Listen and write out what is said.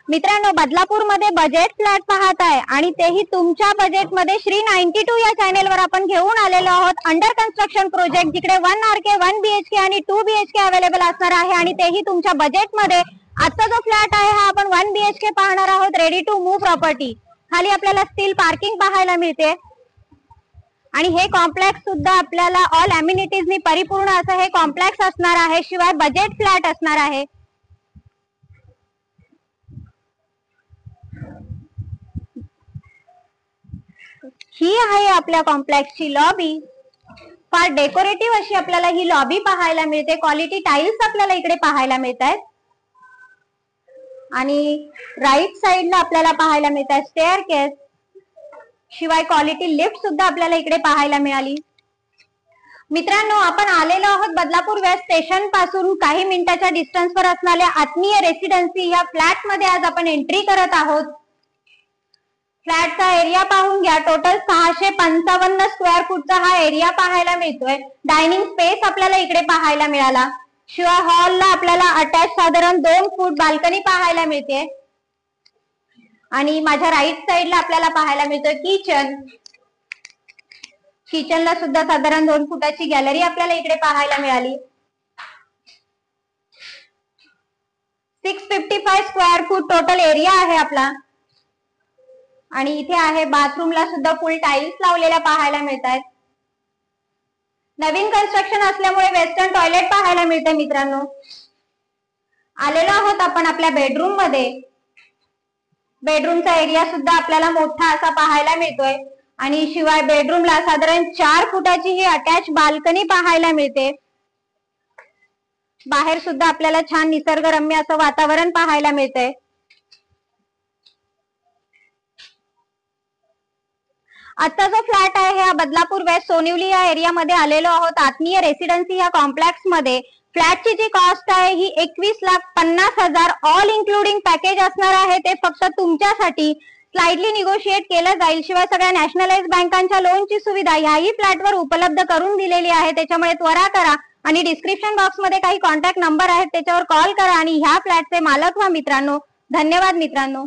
मित्रांनो, बदलापूरमध्ये budget flat पाहत आहे आणि तेही तुमच्या बजेटमध्ये श्री 92 या चॅनेलवर आपण घेऊन आलेलो आहोत. अंडर कन्स्ट्रक्शन प्रोजेक्ट जिकडे 1 RK 1 BHK आणि 2 BHK अवेलेबल असणार आहे आणि तेही तुमच्या बजेटमध्ये. आजचा जो फ्लॅट आहे हा आपण 1 BHK पाहणार आहोत. Ready to move property. खाली आपल्याला स्टील पार्किंग पाहायला मिळते आणि हे कॉम्प्लेक्स सुद्धा आपल्याला ऑल अम्युनिटीजनी परिपूर्ण असं हे कॉम्प्लेक्स असणार आहे. शिवाय बजेट फ्लॅट असणार आहे. ही आहे आपल्या कॉम्प्लेक्सची लॉबी. फार डेकोरेटिव्ह अशी आपल्याला ही लॉबी पाहायला मिळते. क्वालिटी टाइल्स आपल्याला इकडे पाहायला मिळत आहेत आणि राईट साइडला आपल्याला पाहायला मिळत आहे स्टेअरकेस. शिवाय क्वालिटी लिफ्ट सुद्धा आपल्याला इकडे पाहायला मिळाली. मित्रांनो, आपण आलेलो आहोत बदलापूर वेस्ट स्टेशन पासून काही मिनिटाच्या डिस्टन्सवर असणाऱ्या आत्मीय रेसिडेन्सी या फ्लॅट मध्ये आज आपण एंट्री करत आहोत. फ्लॅटचा एरिया पाहून घ्या. टोटल 655 स्क्वेअर फूटचा हा एरिया पाहायला मिळतोय. डायनिंग स्पेस आपल्याला इकडे पाहायला मिळाला. शिवाय हॉलला आपल्याला अटॅच साधारण 2 फूट बाल्कनी पाहायला मिळते आणि माझ्या राईट साइडला आपल्याला पाहायला मिळतोय किचन. किचनला सुद्धा साधारण 2 फुटाची गॅलरी आपल्याला इकडे पाहायला मिळाली. 655 स्क्वेअर फूट टोटल एरिया आहे आपला आणि इथे आहे बाथरूमला सुद्धा फुल टाइल्स लावलेल्या पाहायला मिळत आहेत. नवीन कन्स्ट्रक्शन असल्यामुळे वेस्टर्न टॉयलेट पाहायला मिळते. मित्रांनो, आलेलो आहोत आपण आपल्या बेडरूम मध्ये. बेडरूमचा एरिया सुद्धा आपल्याला मोठा असा पाहायला मिळतोय आणि शिवाय बेडरूमला साधारण 4 फुटाची ही अटॅच बाल्कनी पाहायला मिळते. बाहेर सुद्धा आपल्याला छान निसर्गरम्य असं वातावरण पाहायला मिळतंय. आजचा जो फ्लॅट आहे हा बदलापूर वेस्ट सोनिवली या एरियामध्ये आलेलो आहोत. आत्मीय रेसिडेन्सी या कॉम्प्लेक्स मध्ये. फ्लॅटची जी कॉस्ट आहे ही 21,50,000 ऑल इन्क्लुडिंग पॅकेज असणार आहे. ते फक्त तुमच्यासाठी स्लाइडली निगोशिएट केलं जाईल. शिवाय सगळ्या नॅशनलाइज बँकांच्या लोनची सुविधा याही फ्लॅटवर उपलब्ध करून दिलेली आहे. त्याच्यामुळे त्वरा करा आणि डिस्क्रिप्शन बॉक्स मध्ये काही कॉन्टॅक्ट नंबर आहेत त्याच्यावर कॉल करा आणि ह्या फ्लॅटचे मालक व्हा मित्रांनो. धन्यवाद मित्रांनो.